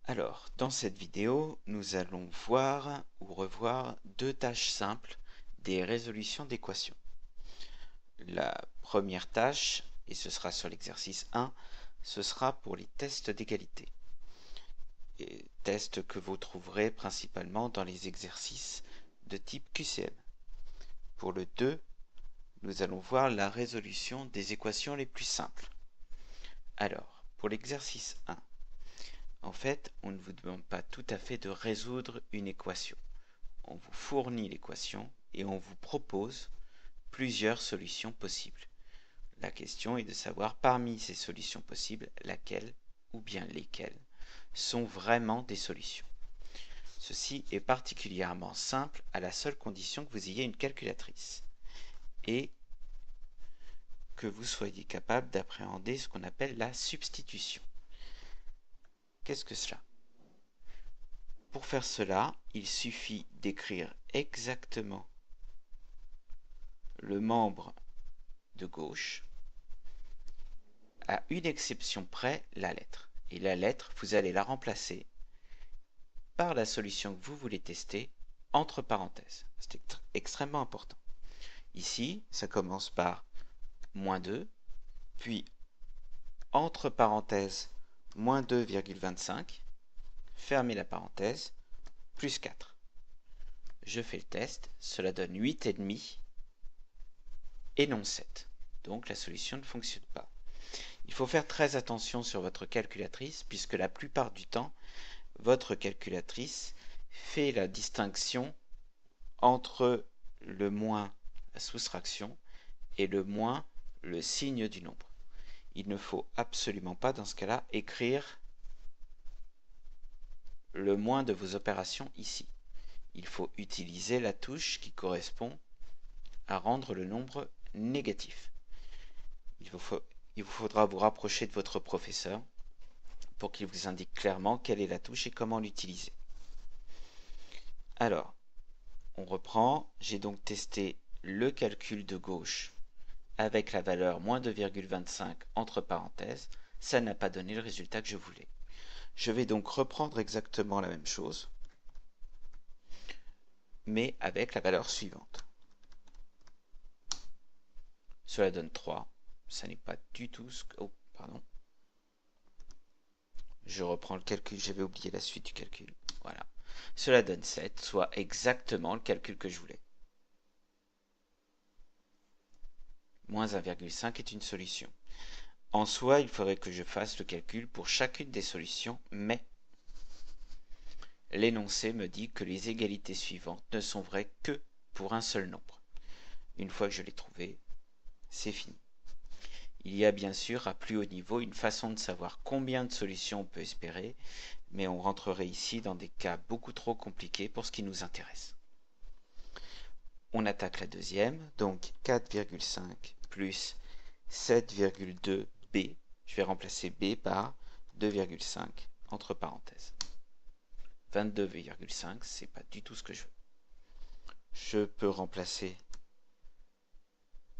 Alors, dans cette vidéo, nous allons voir ou revoir deux tâches simples des résolutions d'équations. La première tâche, et ce sera sur l'exercice 1, ce sera pour les tests d'égalité. Tests que vous trouverez principalement dans les exercices de type QCM. Pour le 2, nous allons voir la résolution des équations les plus simples. Alors, pour l'exercice 1, en fait, on ne vous demande pas tout à fait de résoudre une équation. On vous fournit l'équation et on vous propose plusieurs solutions possibles. La question est de savoir parmi ces solutions possibles, laquelle ou bien lesquelles sont vraiment des solutions. Ceci est particulièrement simple à la seule condition que vous ayez une calculatrice et que vous soyez capable d'appréhender ce qu'on appelle la substitution. Qu'est-ce que cela ? Pour faire cela, il suffit d'écrire exactement le membre de gauche, à une exception près, la lettre. Et la lettre, vous allez la remplacer par la solution que vous voulez tester entre parenthèses. C'est extrêmement important. Ici, ça commence par moins 2, puis entre parenthèses, moins 2,25, fermez la parenthèse, plus 4. Je fais le test, cela donne 8,5 et non 7. Donc la solution ne fonctionne pas. Il faut faire très attention sur votre calculatrice puisque la plupart du temps, votre calculatrice fait la distinction entre le moins, la soustraction, et le moins, le signe du nombre. Il ne faut absolument pas dans ce cas-là écrire le moins de vos opérations ici. Il faut utiliser la touche qui correspond à rendre le nombre négatif. Il vous faudra vous rapprocher de votre professeur pour qu'il vous indique clairement quelle est la touche et comment l'utiliser. Alors, on reprend. J'ai donc testé le calcul de gauche avec la valeur moins 2,25 entre parenthèses. Ça n'a pas donné le résultat que je voulais. Je vais donc reprendre exactement la même chose, mais avec la valeur suivante. Cela donne 3. Ça n'est pas du tout ce que... Oh, pardon. Je reprends le calcul, j'avais oublié la suite du calcul. Voilà. Cela donne 7, soit exactement le calcul que je voulais. Moins 1,5 est une solution. En soi, il faudrait que je fasse le calcul pour chacune des solutions, mais l'énoncé me dit que les égalités suivantes ne sont vraies que pour un seul nombre. Une fois que je l'ai trouvé, c'est fini. Il y a bien sûr à plus haut niveau une façon de savoir combien de solutions on peut espérer, mais on rentrerait ici dans des cas beaucoup trop compliqués pour ce qui nous intéresse. On attaque la deuxième, donc 4,5 plus 7,2b. Je vais remplacer b par 2,5 entre parenthèses. 22,5, c'est pas du tout ce que je veux. Je peux remplacer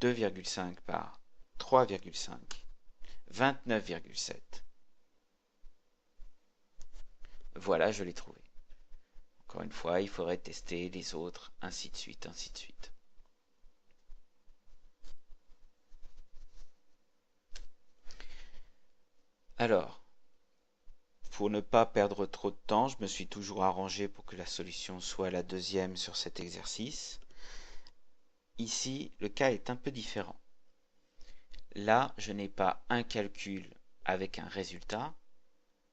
2,5 par 3,5, 29,7. Voilà, je l'ai trouvé. Encore une fois, il faudrait tester les autres, ainsi de suite, ainsi de suite. Alors, pour ne pas perdre trop de temps, je me suis toujours arrangé pour que la solution soit la deuxième sur cet exercice. Ici, le cas est un peu différent. Là, je n'ai pas un calcul avec un résultat,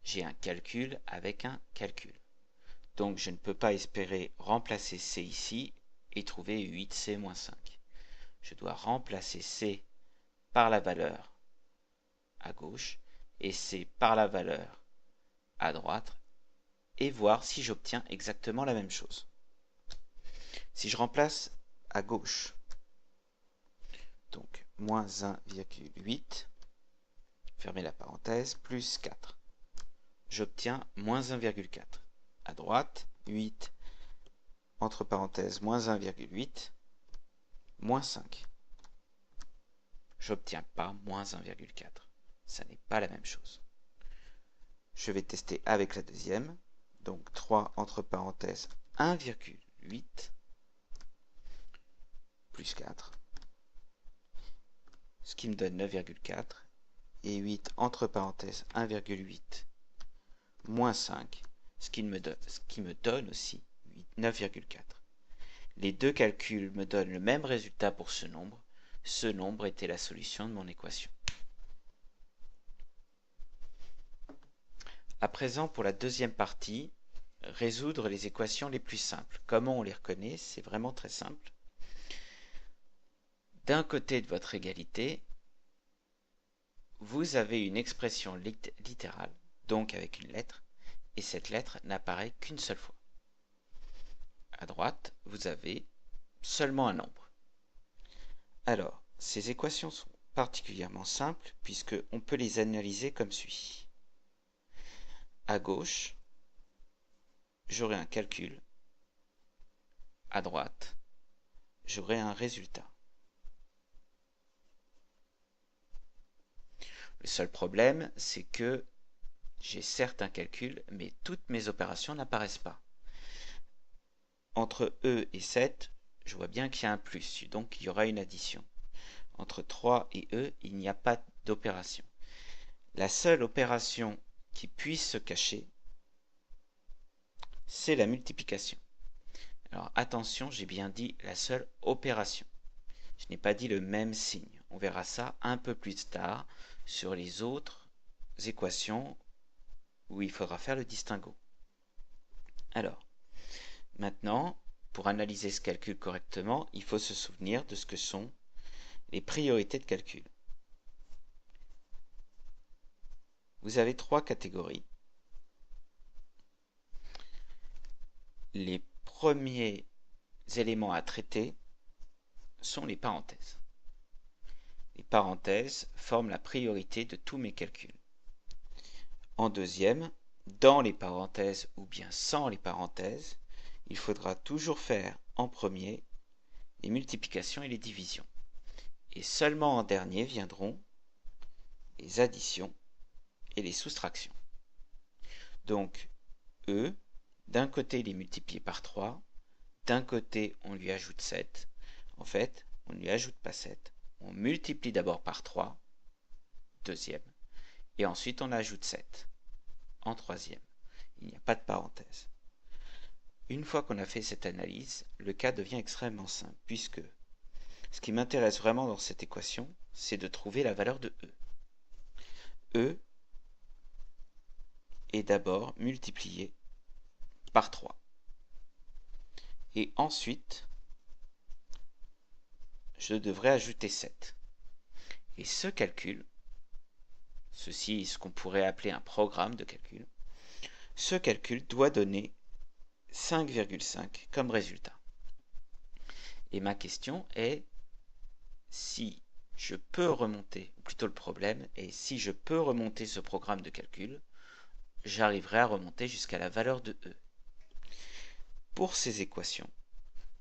j'ai un calcul avec un calcul. Donc je ne peux pas espérer remplacer C ici et trouver 8C moins 5. Je dois remplacer C par la valeur à gauche et C par la valeur à droite et voir si j'obtiens exactement la même chose. Si je remplace à gauche, donc moins 1,8, fermez la parenthèse, plus 4. J'obtiens moins 1,4. À droite, 8, entre parenthèses, moins 1,8, moins 5. J'obtiens pas moins 1,4. Ça n'est pas la même chose. je vais tester avec la deuxième. Donc 3 entre parenthèses 1,8 plus 4, ce qui me donne 9,4. Et 8 entre parenthèses 1,8 moins 5, ce qui me donne aussi 9,4. Les deux calculs me donnent le même résultat pour ce nombre. Ce nombre était la solution de mon équation. À présent, pour la deuxième partie, résoudre les équations les plus simples. Comment on les reconnaît? C'est vraiment très simple. D'un côté de votre égalité, vous avez une expression littérale, donc avec une lettre, et cette lettre n'apparaît qu'une seule fois. À droite, vous avez seulement un nombre. Alors, ces équations sont particulièrement simples puisqu'on peut les analyser comme suit. À gauche, j'aurai un calcul. À droite, j'aurai un résultat. Le seul problème, c'est que j'ai certes un calcul, mais toutes mes opérations n'apparaissent pas. Entre E et 7, je vois bien qu'il y a un plus, donc il y aura une addition. Entre 3 et E, il n'y a pas d'opération. La seule opération qui puisse se cacher, c'est la multiplication. Alors attention, j'ai bien dit la seule opération. Je n'ai pas dit le même signe. On verra ça un peu plus tard sur les autres équations où il faudra faire le distinguo. Alors, maintenant, pour analyser ce calcul correctement, il faut se souvenir de ce que sont les priorités de calcul. Vous avez trois catégories. Les premiers éléments à traiter sont les parenthèses. Les parenthèses forment la priorité de tous mes calculs. En deuxième, dans les parenthèses ou bien sans les parenthèses, il faudra toujours faire en premier les multiplications et les divisions. Et seulement en dernier viendront les additions et les soustractions. Donc, E, d'un côté il est multiplié par 3, d'un côté on lui ajoute 7. En fait, on ne lui ajoute pas 7. On multiplie d'abord par 3, deuxième, et ensuite on ajoute 7 en troisième. Il n'y a pas de parenthèse. Une fois qu'on a fait cette analyse, le cas devient extrêmement simple, puisque ce qui m'intéresse vraiment dans cette équation, c'est de trouver la valeur de E. E est d'abord multiplié par 3. Et ensuite, je devrais ajouter 7. Et ce calcul, ceci est ce qu'on pourrait appeler un programme de calcul, ce calcul doit donner 5,5 comme résultat. Et ma question est si je peux remonter, ou plutôt le problème est si je peux remonter ce programme de calcul, j'arriverai à remonter jusqu'à la valeur de E. Pour ces équations,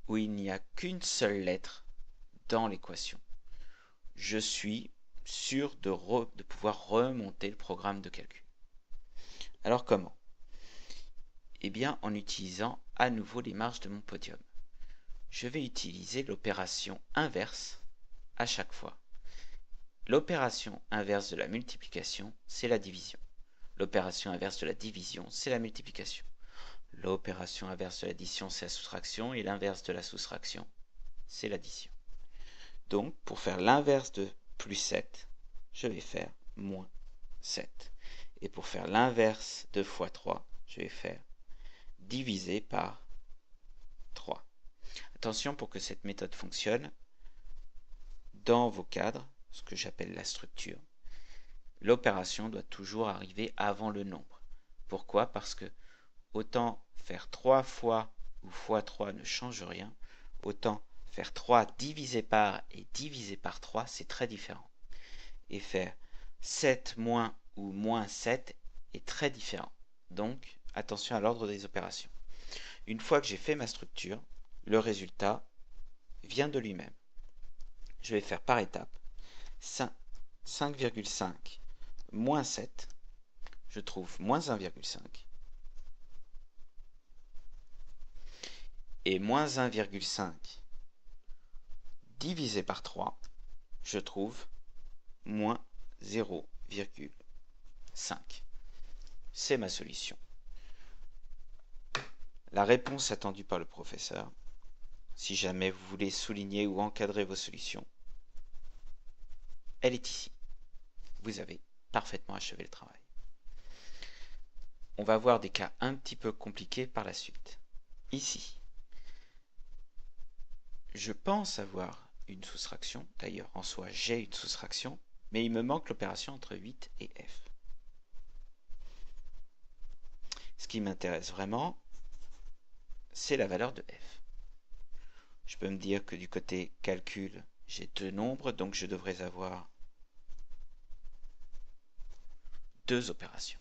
où il n'y a qu'une seule lettre dans l'équation, je suis sûr de pouvoir remonter le programme de calcul. Alors comment? Eh bien en utilisant à nouveau les marges de mon podium. Je vais utiliser l'opération inverse à chaque fois. L'opération inverse de la multiplication, c'est la division. L'opération inverse de la division, c'est la multiplication. L'opération inverse de l'addition, c'est la soustraction, et l'inverse de la soustraction, c'est l'addition. Donc, pour faire l'inverse de plus 7, je vais faire moins 7. Et pour faire l'inverse de fois 3, je vais faire divisé par 3. Attention, pour que cette méthode fonctionne, dans vos cadres, ce que j'appelle la structure, l'opération doit toujours arriver avant le nombre. Pourquoi? Parce que autant faire 3 fois ou fois 3 ne change rien, autant faire 3 divisé par et divisé par 3, c'est très différent. Et faire 7 moins ou moins 7 est très différent. Donc, attention à l'ordre des opérations. Une fois que j'ai fait ma structure, le résultat vient de lui-même. Je vais faire par étapes 5,5 moins 7 je trouve moins 1,5. Et moins 1,5 divisé par 3, je trouve moins 0,5. C'est ma solution. La réponse attendue par le professeur, si jamais vous voulez souligner ou encadrer vos solutions, elle est ici. Vous avez parfaitement achevé le travail. On va voir des cas un petit peu compliqués par la suite. Ici, je pense avoir une soustraction. D'ailleurs, en soi, j'ai une soustraction, mais il me manque l'opération entre 8 et f. Ce qui m'intéresse vraiment, c'est la valeur de f. Je peux me dire que du côté calcul, j'ai deux nombres, donc je devrais avoir deux opérations.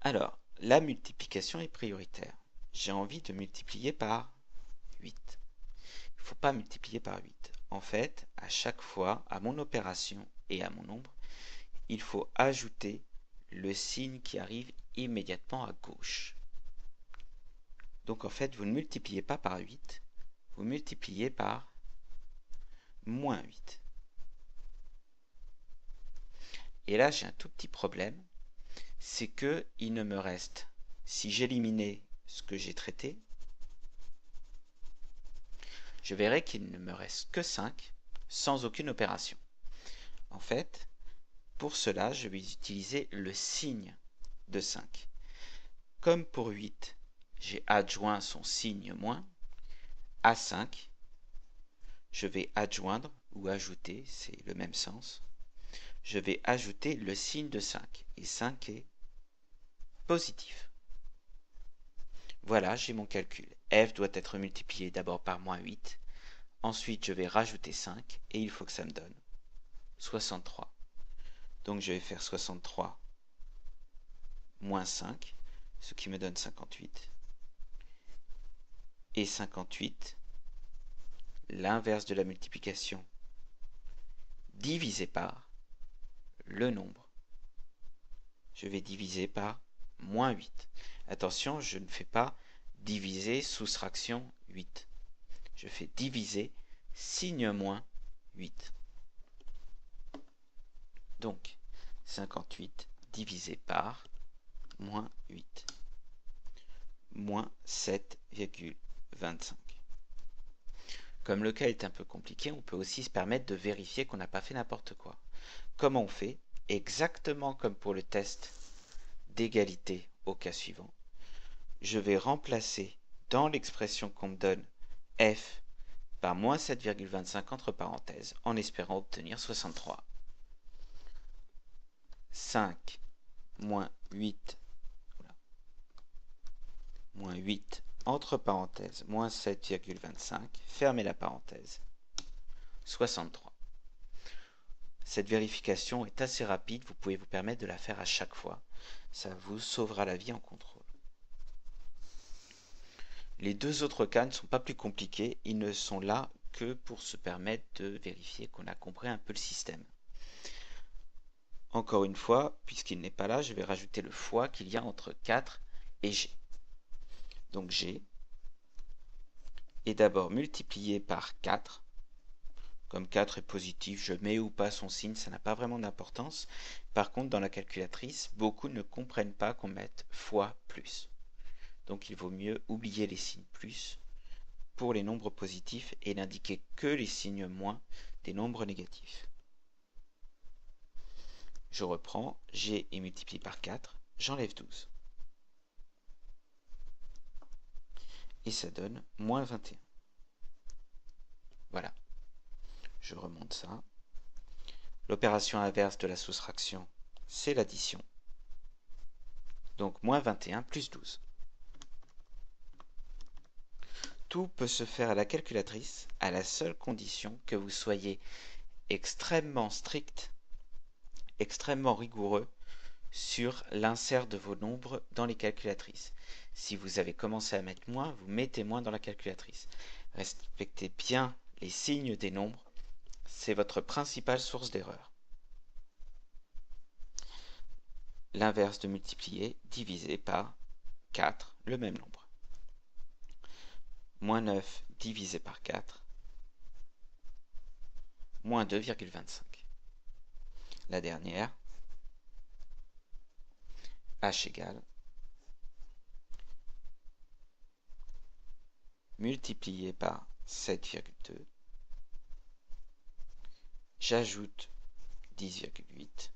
Alors, la multiplication est prioritaire. J'ai envie de multiplier par 8. Il ne faut pas multiplier par 8. En fait, à chaque fois, à mon opération et à mon nombre, il faut ajouter le signe qui arrive immédiatement à gauche. Donc en fait, vous ne multipliez pas par 8, vous multipliez par moins 8. Et là, j'ai un tout petit problème, c'est que il ne me reste, si j'éliminais ce que j'ai traité, je verrai qu'il ne me reste que 5 sans aucune opération. En fait, pour cela, je vais utiliser le signe de 5. Comme pour 8, j'ai adjoint son signe moins, à 5, je vais adjoindre ou ajouter, c'est le même sens, je vais ajouter le signe de 5. Et 5 est positif. Voilà, j'ai mon calcul. F doit être multiplié d'abord par moins 8. Ensuite, je vais rajouter 5 et il faut que ça me donne 63. Donc je vais faire 63 moins 5, ce qui me donne 58. Et 58, l'inverse de la multiplication, divisé par le nombre. Je vais diviser par moins 8. Attention, je ne fais pas diviser soustraction 8. Je fais diviser signe moins 8. Donc, 58 divisé par moins 8. Moins 7,25. Comme le cas est un peu compliqué, on peut aussi se permettre de vérifier qu'on n'a pas fait n'importe quoi. Comment on fait? Exactement comme pour le test d'égalité au cas suivant. Je vais remplacer dans l'expression qu'on me donne f par moins 7,25 entre parenthèses en espérant obtenir 63. 5 moins 8 entre parenthèses moins 7,25, fermez la parenthèse, 63. Cette vérification est assez rapide, vous pouvez vous permettre de la faire à chaque fois. Ça vous sauvera la vie en contrôle. Les deux autres cas ne sont pas plus compliqués, ils ne sont là que pour se permettre de vérifier qu'on a compris un peu le système. Encore une fois, puisqu'il n'est pas là, je vais rajouter le fois qu'il y a entre 4 et g. Donc g est d'abord multiplié par 4. Comme 4 est positif, je mets ou pas son signe, ça n'a pas vraiment d'importance. Par contre, dans la calculatrice, beaucoup ne comprennent pas qu'on mette fois plus. Donc il vaut mieux oublier les signes plus pour les nombres positifs et n'indiquer que les signes moins des nombres négatifs. Je reprends, g est multiplié par 4, j'enlève 12. Et ça donne moins 21. Voilà. Je remonte ça. L'opération inverse de la soustraction, c'est l'addition. Donc moins 21 plus 12. Tout peut se faire à la calculatrice à la seule condition que vous soyez extrêmement strict, extrêmement rigoureux sur l'insert de vos nombres dans les calculatrices. Si vous avez commencé à mettre moins, vous mettez moins dans la calculatrice. Respectez bien les signes des nombres, c'est votre principale source d'erreur. l'inverse de multiplier, diviser par 4, le même nombre. Moins 9 divisé par 4, moins 2,25. La dernière, h égale multiplié par 7,2, j'ajoute 10,8,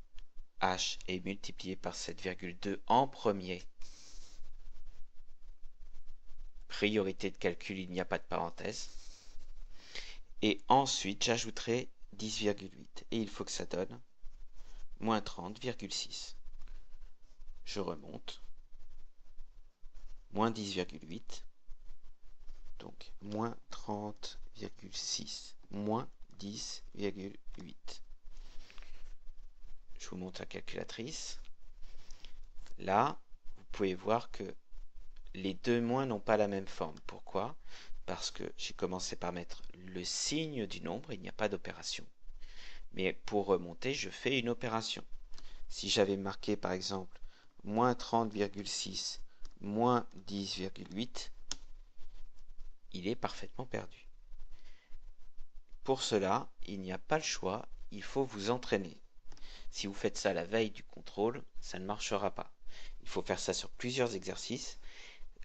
h est multiplié par 7,2 en premier. Priorité de calcul, il n'y a pas de parenthèse. Et ensuite, j'ajouterai 10,8. Et il faut que ça donne moins 30,6. Je remonte. Moins 10,8. Donc, moins 30,6. Moins 10,8. Je vous montre la calculatrice. Là, vous pouvez voir que les deux moins n'ont pas la même forme. Pourquoi? Parce que j'ai commencé par mettre le signe du nombre, il n'y a pas d'opération. Mais pour remonter, je fais une opération. Si j'avais marqué par exemple moins 30,6, moins 10,8, il est parfaitement perdu. Pour cela, il n'y a pas le choix, il faut vous entraîner. Si vous faites ça la veille du contrôle, ça ne marchera pas. Il faut faire ça sur plusieurs exercices.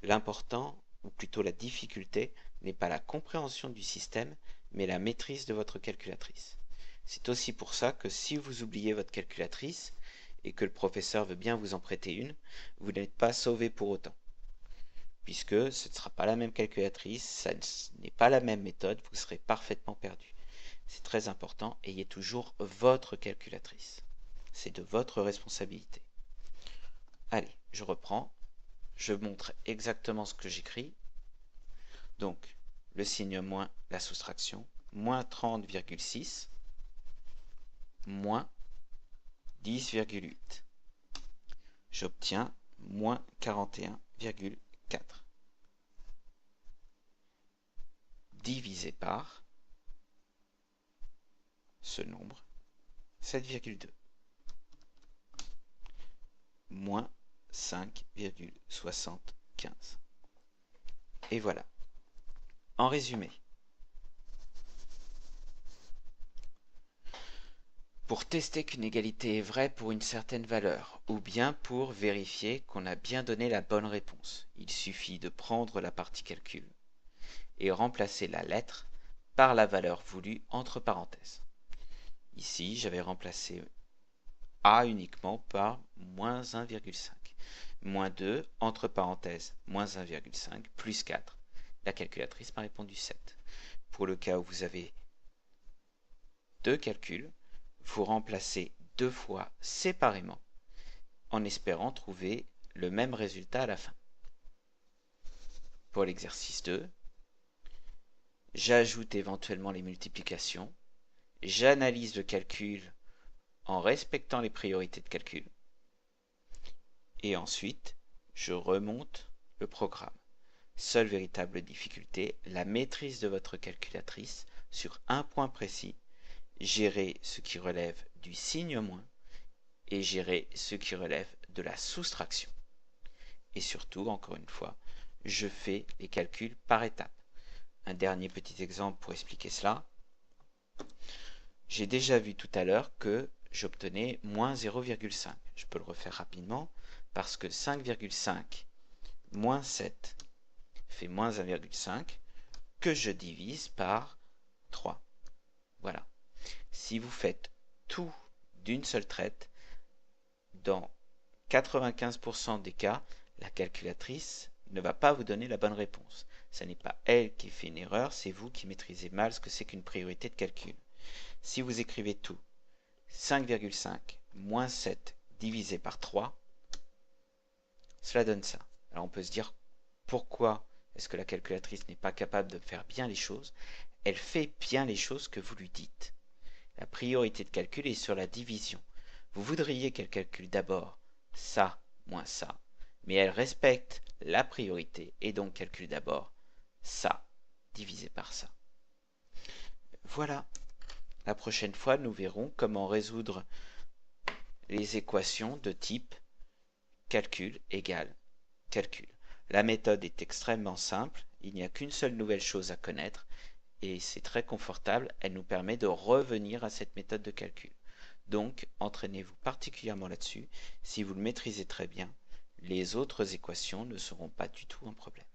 L'important, ou plutôt la difficulté, n'est pas la compréhension du système, mais la maîtrise de votre calculatrice. C'est aussi pour ça que si vous oubliez votre calculatrice, et que le professeur veut bien vous en prêter une, vous n'êtes pas sauvé pour autant. Puisque ce ne sera pas la même calculatrice, ça n'est pas la même méthode, vous serez parfaitement perdu. C'est très important, ayez toujours votre calculatrice. C'est de votre responsabilité. Allez, je reprends. Je montre exactement ce que j'écris. Donc, le signe moins, la soustraction, moins 30,6, moins 10,8. J'obtiens moins 41,4. Divisé par ce nombre, 7,2. Moins 5,75. Et voilà. En résumé, pour tester qu'une égalité est vraie pour une certaine valeur, ou bien pour vérifier qu'on a bien donné la bonne réponse, il suffit de prendre la partie calcul et remplacer la lettre par la valeur voulue entre parenthèses. Ici, j'avais remplacé A uniquement par moins 1,5. Moins 2, entre parenthèses, moins 1,5, plus 4. La calculatrice m'a répondu 7. Pour le cas où vous avez deux calculs, vous remplacez deux fois séparément en espérant trouver le même résultat à la fin. Pour l'exercice 2, j'ajoute éventuellement les multiplications, j'analyse le calcul en respectant les priorités de calcul, et ensuite, je remonte le programme. Seule véritable difficulté, la maîtrise de votre calculatrice sur un point précis, gérer ce qui relève du signe moins et gérer ce qui relève de la soustraction. Et surtout, encore une fois, je fais les calculs par étapes. Un dernier petit exemple pour expliquer cela. J'ai déjà vu tout à l'heure que j'obtenais moins 0,5. Je peux le refaire rapidement parce que 5,5 moins 7 fait moins 1,5 que je divise par 3. Voilà. Si vous faites tout d'une seule traite, dans 95% des cas, la calculatrice ne va pas vous donner la bonne réponse. Ce n'est pas elle qui fait une erreur, c'est vous qui maîtrisez mal ce que c'est qu'une priorité de calcul. Si vous écrivez tout, 5,5 moins 7 divisé par 3, cela donne ça. Alors on peut se dire, pourquoi est-ce que la calculatrice n'est pas capable de faire bien les choses? Elle fait bien les choses que vous lui dites. La priorité de calcul est sur la division. Vous voudriez qu'elle calcule d'abord ça moins ça, mais elle respecte la priorité et donc calcule d'abord ça divisé par ça. Voilà. La prochaine fois, nous verrons comment résoudre les équations de type calcul égale calcul. La méthode est extrêmement simple, il n'y a qu'une seule nouvelle chose à connaître et c'est très confortable, elle nous permet de revenir à cette méthode de calcul. Donc, entraînez-vous particulièrement là-dessus. Si vous le maîtrisez très bien, les autres équations ne seront pas du tout un problème.